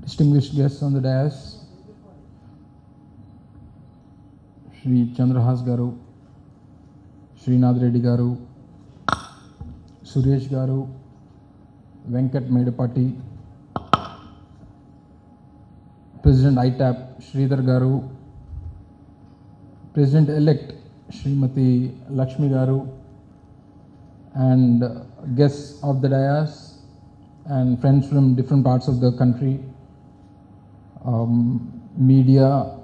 distinguished guests on the dais, Shri Chandrahas Garu, Srinath Reddy Garu, Suresh Garu, Venkat Medapati, President ITAP Sridhar Garu, President-elect Srimati Lakshmi Garu, and guests of the dais and friends from different parts of the country, media.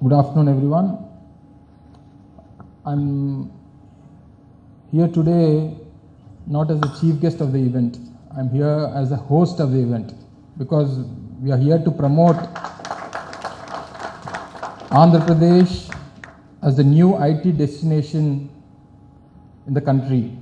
Good afternoon, everyone. I'm here today not as the chief guest of the event. I'm here as the host of the event because we are here to promote Andhra Pradesh as the new IT destination in the country,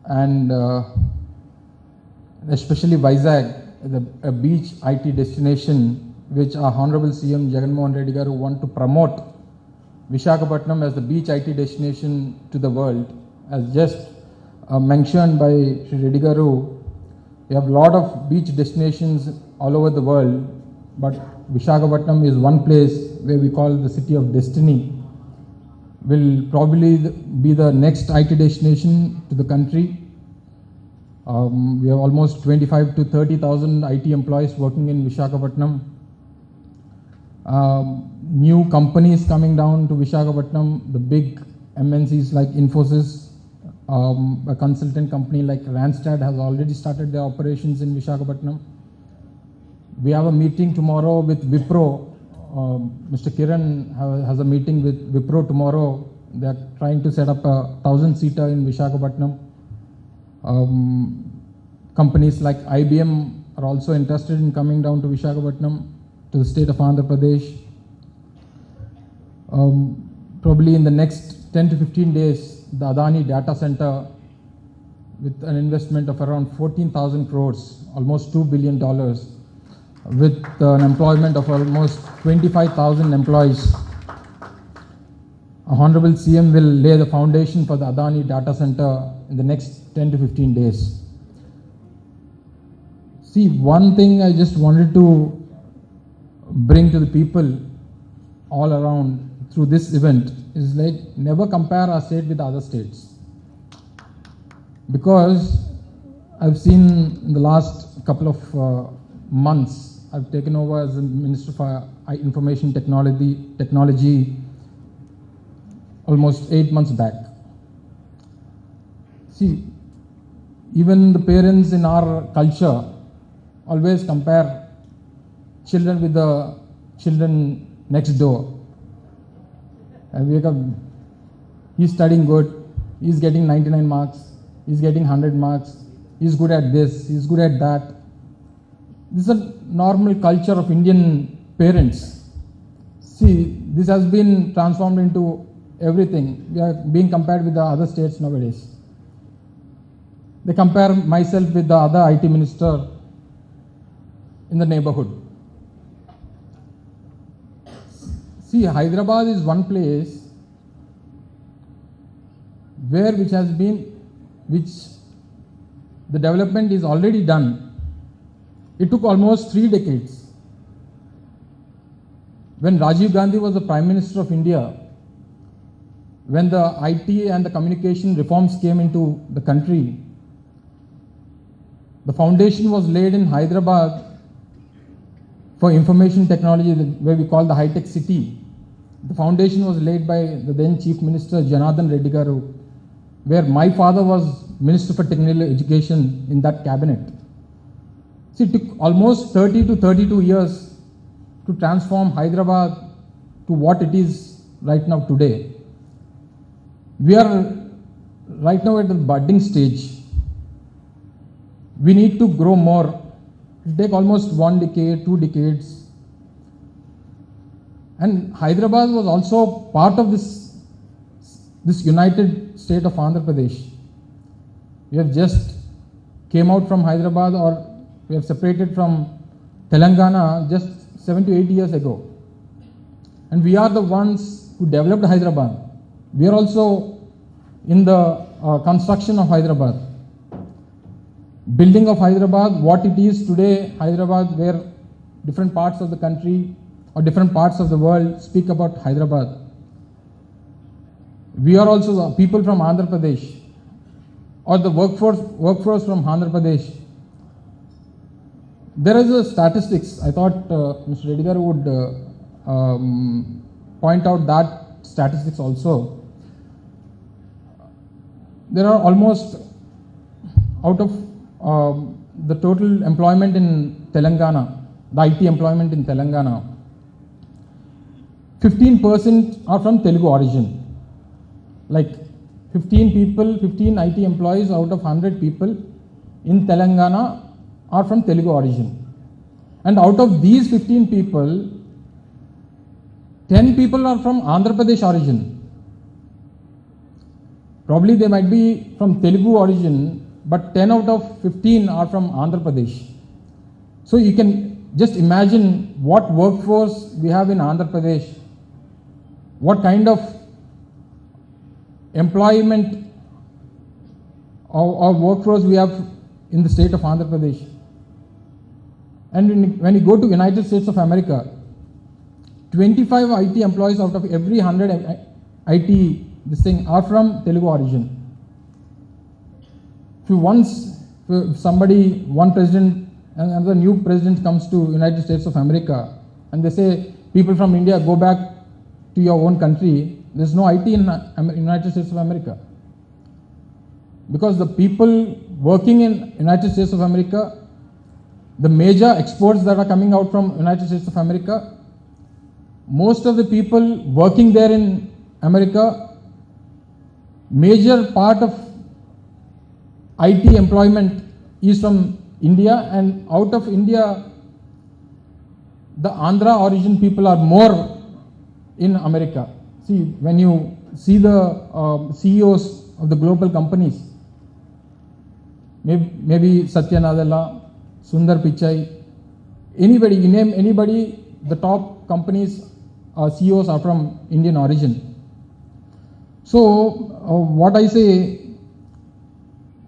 and especially Vizag, a beach IT destination, which our Honorable CM Jagannath Reddy Garu want to promote Visakhapatnam as the beach IT destination to the world. As just mentioned by Shri Reddy Garu, we have a lot of beach destinations all over the world, but Visakhapatnam is one place where we call the city of destiny. Will probably be the next IT destination to the country. We have almost 25 to 30,000 IT employees working in Visakhapatnam. New companies coming down to Visakhapatnam, the big MNCs like Infosys, a consultant company like Randstad has already started their operations in Visakhapatnam. We have a meeting tomorrow with Wipro. Mr. Kiran has a meeting with Wipro tomorrow. They are trying to set up a 1,000-seater in Visakhapatnam. Companies like IBM are also interested in coming down to Visakhapatnam, to the state of Andhra Pradesh. Probably in the next 10 to 15 days, the Adani data center with an investment of around 14,000 crores, almost $2 billion, with an employment of almost 25,000 employees. Honorable CM will lay the foundation for the Adani data center in the next 10 to 15 days. See, one thing I just wanted to bring to the people all around through this event is like, never compare our state with other states. Because I've seen in the last couple of months, I've taken over as the Minister for Information Technology almost 8 months back. See, even the parents in our culture always compare children with the children next door. And he's studying good, he's getting 99 marks, he's getting 100 marks, he's good at this, he's good at that. This is a normal culture of Indian parents. See, this has been transformed into everything. We are being compared with the other states nowadays. They compare myself with the other IT minister in the neighborhood. See, Hyderabad is one place which the development is already done. It took almost 3 decades. When Rajiv Gandhi was the Prime Minister of India, when the IT and the communication reforms came into the country, the foundation was laid in Hyderabad for information technology, where we call the high-tech city. The foundation was laid by the then Chief Minister Janardhan Reddy Garu, where my father was Minister for Technical Education in that cabinet. See, it took almost 30 to 32 years to transform Hyderabad to what it is right now today. We are right now at the budding stage. We need to grow more. It will take almost 1 decade, 2 decades. And Hyderabad was also part of this united state of Andhra Pradesh. We have just came out from Hyderabad, or we have separated from Telangana just 7 to 8 years ago. And we are the ones who developed Hyderabad. We are also in the construction of Hyderabad. building of Hyderabad, what it is today, Hyderabad, where different parts of the country or different parts of the world speak about Hyderabad. We are also people from Andhra Pradesh, or the workforce from Andhra Pradesh. There is a statistics. I thought Mr. Reddy would point out that statistics also. There are almost, out of the total employment in Telangana, the IT employment in Telangana, 15% are from Telugu origin. Like 15 IT employees out of 100 people in Telangana are from Telugu origin. And out of these 15 people, 10 people are from Andhra Pradesh origin. Probably they might be from Telugu origin, but 10 out of 15 are from Andhra Pradesh. So you can just imagine what workforce we have in Andhra Pradesh, what kind of employment or workforce we have in the state of Andhra Pradesh. And when you go to United States of America, 25 IT employees out of every 100 IT this thing are from Telugu origin. If somebody, one president and another new president comes to United States of America and they say, people from India, go back to your own country, there's no IT in United States of America. Because the people working in United States of America, the major exports that are coming out from United States of America, most of the people working there in America, major part of IT employment is from India, and out of India, the Andhra origin people are more in America. See, when you see the CEOs of the global companies, maybe Satya Nadella, Sundar Pichai, anybody, you name anybody, the top companies, CEOs are from Indian origin. So, what I say,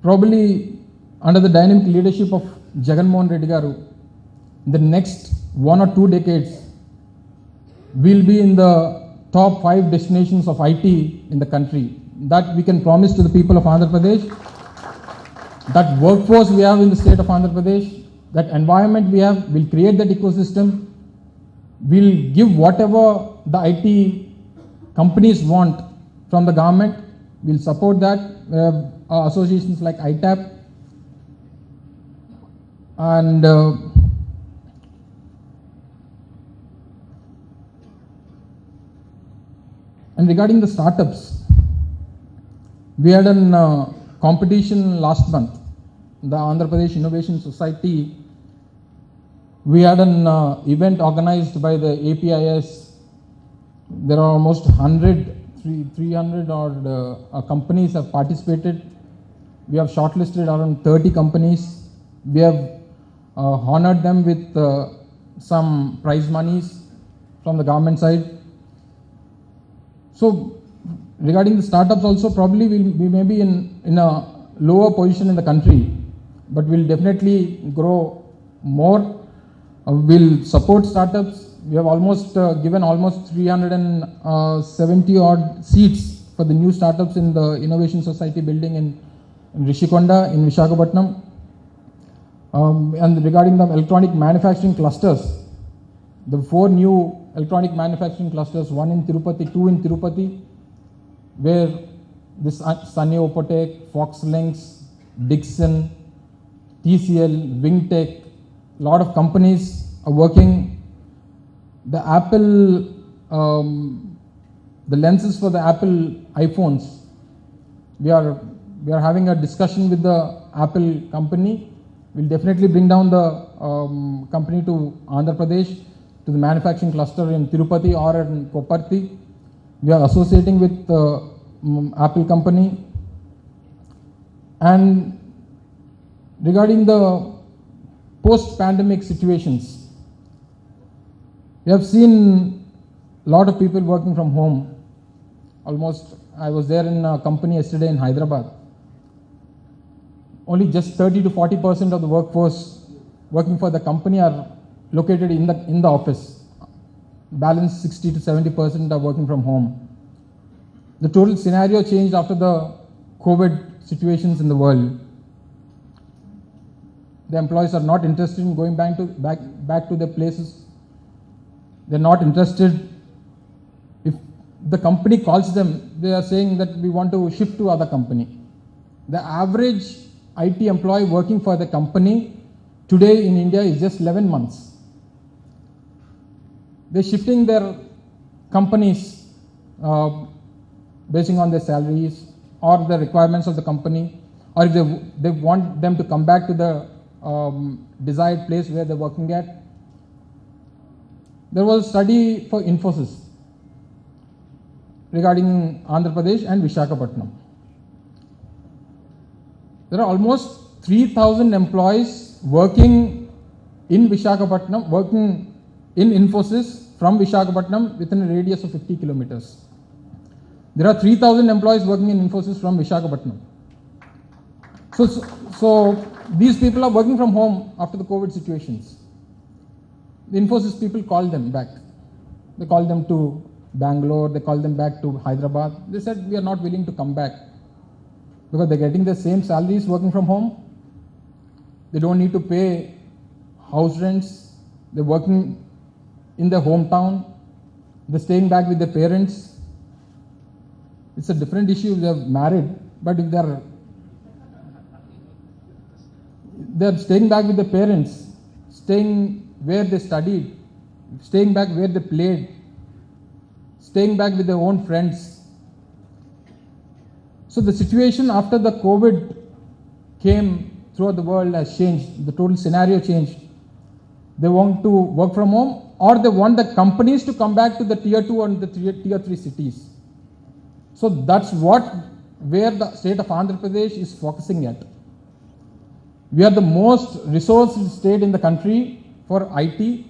probably under the dynamic leadership of Jagannath Reddy Garu, the next 1 or 2 decades will be in the top 5 destinations of IT in the country. That we can promise to the people of Andhra Pradesh. That workforce we have in the state of Andhra Pradesh, that environment we have, will create that ecosystem, will give whatever the IT companies want from the government, will support that. We have associations like ITAP and regarding the startups, we had a competition last month, the Andhra Pradesh Innovation Society. We had an event organized by the APIS. There are almost 300 odd companies have participated. We have shortlisted around 30 companies. We have honored them with some prize monies from the government side. So regarding the startups also, probably we may be in a lower position in the country, but we'll definitely grow more. We'll support startups. We have almost given almost 370 odd seats for the new startups in the Innovation Society building in Rishikonda in Visakhapatnam. And regarding the electronic manufacturing clusters, the 4 new electronic manufacturing clusters, 1 in Tirupati, 2 in Tirupati, where this Sunny Opotech, Foxlinks, Dixon, TCL, Wingtech, a lot of companies are working. The Apple, the lenses for the Apple iPhones, we are having a discussion with the Apple company. We'll definitely bring down the company to Andhra Pradesh, to the manufacturing cluster in Tirupati or in Koparthi. We are associating with Apple company. And regarding the post-pandemic situations, we have seen a lot of people working from home. Almost, I was there in a company yesterday in Hyderabad. only just 30 to 40% of the workforce working for the company are located in the office. Balance 60 to 70% are working from home. The total scenario changed after the COVID situations in the world. The employees are not interested in going back to their places. They're not interested. If the company calls them, they are saying that we want to shift to other company. The average IT employee working for the company today in India is just 11 months. They're shifting their companies basing on their salaries or the requirements of the company, or if they want them to come back to the desired place where they're working at. There was a study for Infosys regarding Andhra Pradesh and Visakhapatnam. There are almost 3,000 employees working in Visakhapatnam, working in Infosys from Visakhapatnam within a radius of 50 kilometers. There are 3,000 employees working in Infosys from Visakhapatnam. So these people are working from home after the COVID situations. The Infosys people called them back. They called them to Bangalore, they called them back to Hyderabad. They said, we are not willing to come back because they're getting the same salaries working from home. They don't need to pay house rents. They're working in their hometown. They're staying back with their parents. It's a different issue if they're married, but if they're staying back with their parents, staying where they studied, staying back where they played, staying back with their own friends. So the situation after the COVID came throughout the world has changed. The total scenario changed. They want to work from home, or they want the companies to come back to the tier 2 and the tier 3 cities. So that's where the state of Andhra Pradesh is focusing at. We are the most resourced state in the country for IT.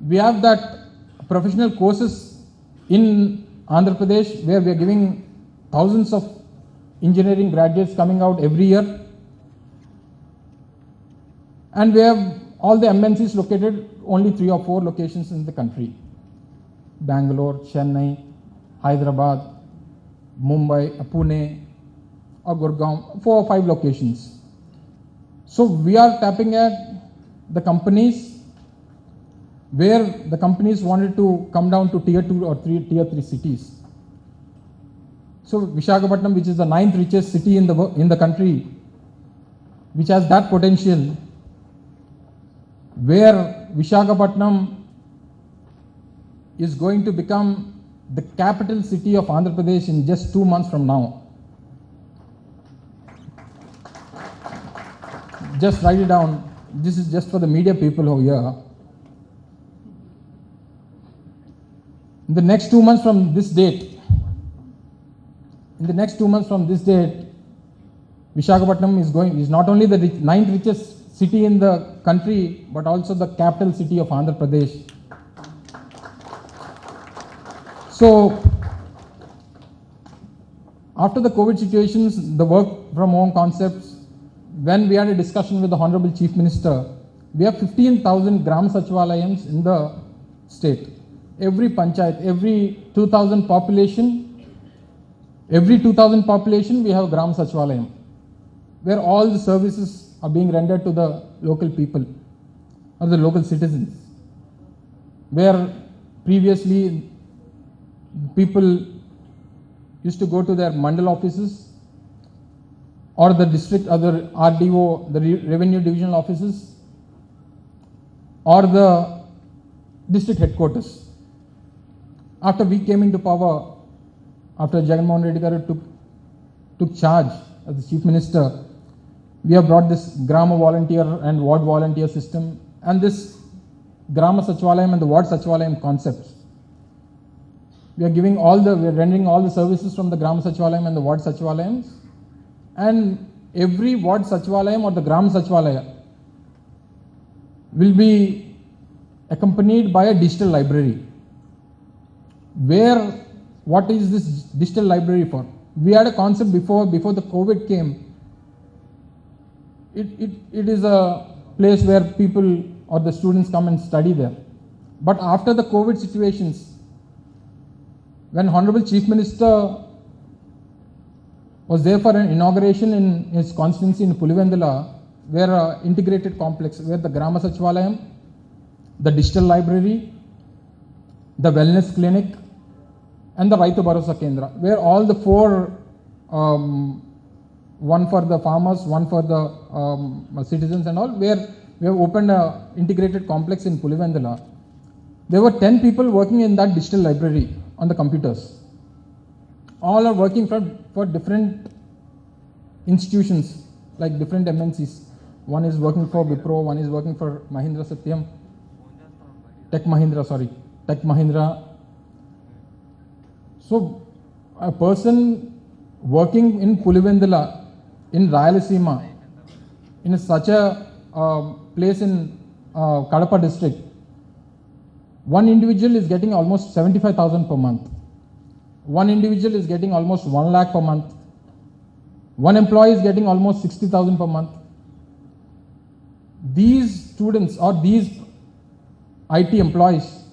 We have that professional courses in Andhra Pradesh where we are giving thousands of engineering graduates coming out every year. And we have all the MNCs located only 3 or 4 locations in the country. Bangalore, Chennai, Hyderabad, Mumbai, Pune, or Gurgaon, 4 or 5 locations. So we are tapping at the companies where the companies wanted to come down to tier 2 or tier 3 cities. So Visakhapatnam, which is the 9th richest city in the country, which has that potential, where Visakhapatnam is going to become the capital city of Andhra Pradesh in just 2 months from now. Just write it down. This is just for the media people over here. In the next 2 months from this date, Visakhapatnam is not only the 9th richest city in the country, but also the capital city of Andhra Pradesh. So, after the COVID situations, the work from home concepts, when we had a discussion with the Honorable Chief Minister, we have 15,000 Gram Sachivalayams in the state. Every panchayat, every 2,000 population, we have Gram Sachivalayam, where all the services are being rendered to the local people or the local citizens. Where previously people used to go to their mandal offices or the district, or the RDO, the revenue divisional offices, or the district headquarters. After we came into power, after Jagannath Reddy Garu took charge as the Chief Minister, we have brought this Grama volunteer and ward volunteer system and this Grama Sachivalayam and the ward Sachivalayam concepts. We are rendering all the services from the Grama Sachivalayam and the ward Sachivalayams, and every ward Sachivalayam or the Gram Sachivalaya will be accompanied by a digital library. What is this digital library for? We had a concept before the COVID came, it is a place where people or the students come and study there. But after the COVID situations, when Honorable Chief Minister was there for an inauguration in his constituency in Pulivendula, where an integrated complex, where the Grama Sachivalayam, the digital library, the wellness clinic, and the Raitu Bharosa Kendra, where all the four, one for the farmers, one for the citizens and all, where we have opened an integrated complex in Pulivendula. There were 10 people working in that digital library on the computers. All are working for different institutions, like different MNCs. One is working for Wipro, one is working for Mahindra Satyam, Tech Mahindra. So a person working in Pulivendula, in Rayalaseema, in such a place in Kadapa district, one individual is getting almost 75,000 per month. One individual is getting almost 1 lakh per month. One employee is getting almost 60,000 per month. These students or these IT employees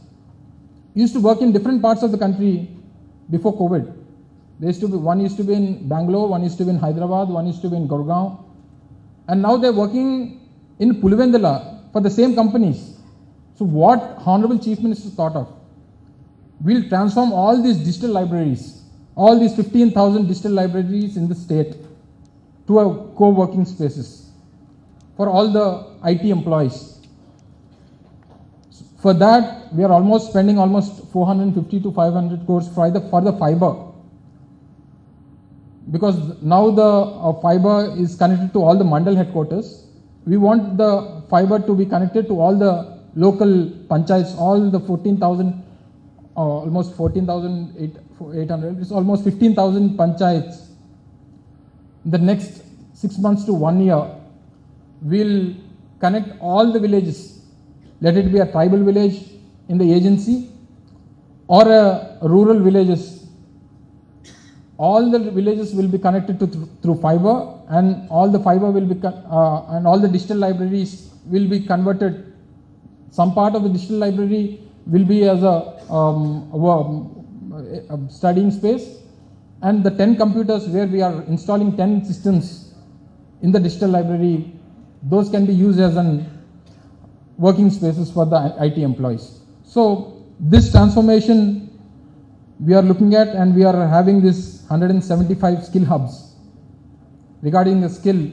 used to work in different parts of the country before COVID. One used to be in Bangalore, one used to be in Hyderabad, one used to be in Gurgaon, and now they're working in Pulivendula for the same companies. So what Honorable Chief Minister thought of? We'll transform all these digital libraries, all these 15,000 digital libraries in the state to a co-working spaces for all the IT employees. For that, we are almost spending almost 450 to 500 crores for the fiber. Because now the fiber is connected to all the mandal headquarters. We want the fiber to be connected to all the local panchayats, all the 14,000, almost 14,800, it's almost 15,000 panchayats. In the next 6 months to 1 year, we'll connect all the villages. Let it be a tribal village in the agency or a rural villages. All the villages will be connected through fiber, and all the fiber will be and all the digital libraries will be converted. Some part of the digital library will be as a studying space, and the 10 computers where we are installing 10 systems in the digital library, those can be used as an working spaces for the IT employees. So this transformation we are looking at, and we are having this 175 skill hubs. Regarding the skill,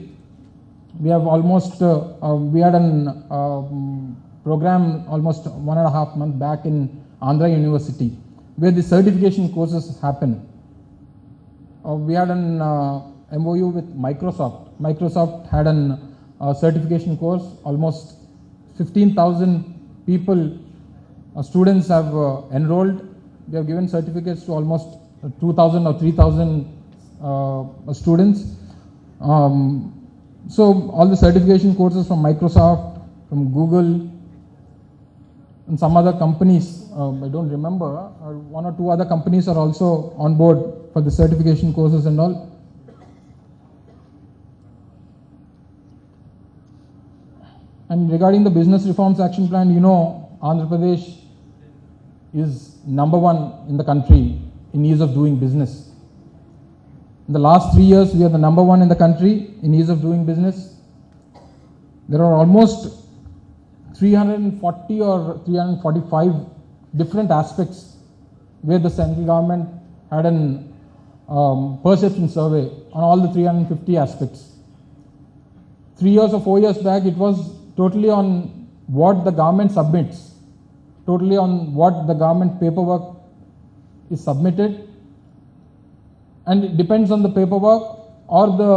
we have almost we had an program almost 1.5 months back in Andhra University, where the certification courses happen. We had an MOU with Microsoft. Microsoft had an certification course. Almost 15,000 people, students have enrolled. They have given certificates to almost 2,000 or 3,000 students. So all the certification courses from Microsoft, from Google, and some other companies, I don't remember, one or two other companies are also on board for the certification courses and all. And regarding the business reforms action plan, you know, Andhra Pradesh is #1 in the country in ease of doing business. In the last 3 years, we are the #1 in the country in ease of doing business. There are almost 340 or 345 different aspects where the central government had an perception survey on all the 350 aspects. 3 years or 4 years back, it was totally on what the government submits, totally on what the government paperwork is submitted, and it depends on the paperwork or the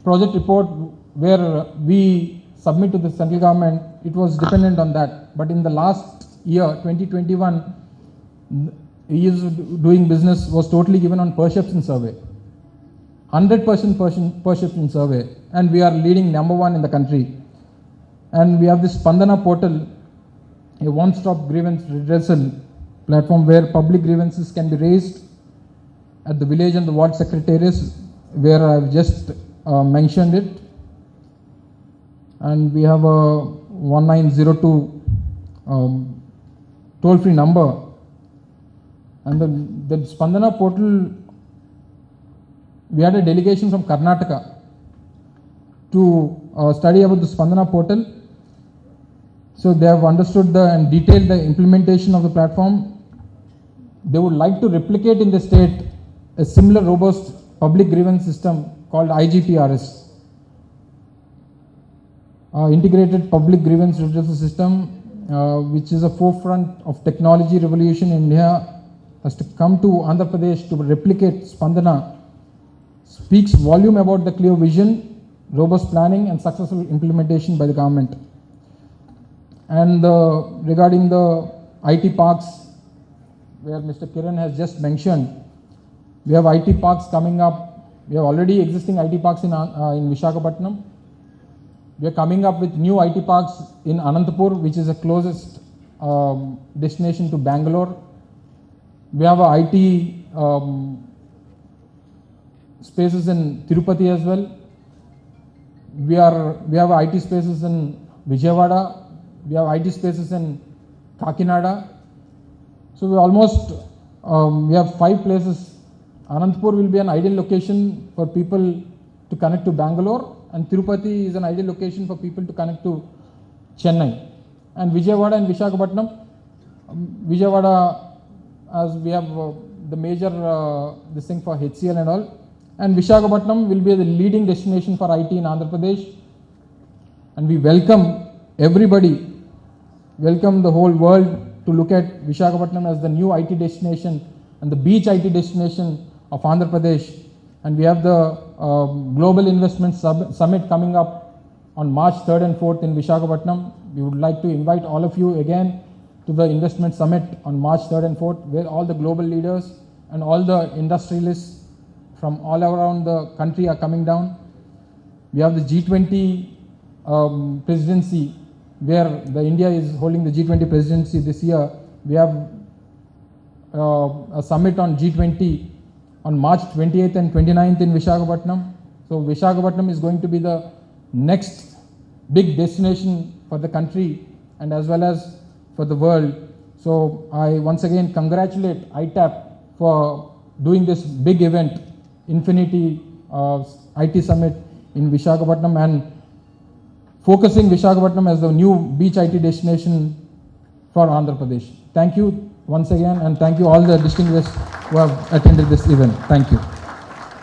project report where we submit to the central government. It was dependent on that. But in the last year, 2021, ease of doing business was totally given on perception survey, 100% perception survey, and we are leading #1 in the country. And we have this Spandana portal, a one-stop grievance redressal platform where public grievances can be raised at the village and the ward secretaries, where I have just mentioned it. and we have a 1902 toll-free number. And the Spandana portal, we had a delegation from Karnataka to study about the Spandana portal. So they have understood and detailed the implementation of the platform. They would like to replicate in the state a similar robust public grievance system called IGPRS. Integrated Public Grievance Redressal System, which is a forefront of technology revolution in India, has to come to Andhra Pradesh to replicate Spandana, speaks volume about the clear vision, robust planning and successful implementation by the government. And regarding the IT parks, where Mr. Kiran has just mentioned, we have IT parks coming up. We have already existing IT parks in Visakhapatnam. We are coming up with new IT parks in Anantapur, which is the closest destination to Bangalore. We have IT spaces in Tirupati as well. We have IT spaces in Vijayawada. We have IT spaces in Kakinada. So we have 5 places. Anantapur will be an ideal location for people to connect to Bangalore, and Tirupati is an ideal location for people to connect to Chennai. And Vijayawada and Visakhapatnam, Vijayawada, as we have the major this thing for HCL and all, and Visakhapatnam will be the leading destination for IT in Andhra Pradesh. And we welcome everybody, welcome the whole world to look at Visakhapatnam as the new IT destination and the beach IT destination of Andhra Pradesh. And we have the Global Investment Summit coming up on March 3rd and 4th in Visakhapatnam. We would like to invite all of you again to the Investment Summit on March 3rd and 4th, where all the global leaders and all the industrialists from all around the country are coming down. We have the G20 presidency, where India is holding the G20 presidency this year. We have a summit on G20 on March 28th and 29th in Visakhapatnam. So Visakhapatnam is going to be the next big destination for the country and as well as for the world. So I once again congratulate ITAP for doing this big event, Infinity IT Summit in Visakhapatnam, and focusing Visakhapatnam as the new beach IT destination for Andhra Pradesh. Thank you once again, and thank you all the distinguished who have attended this event. Thank you.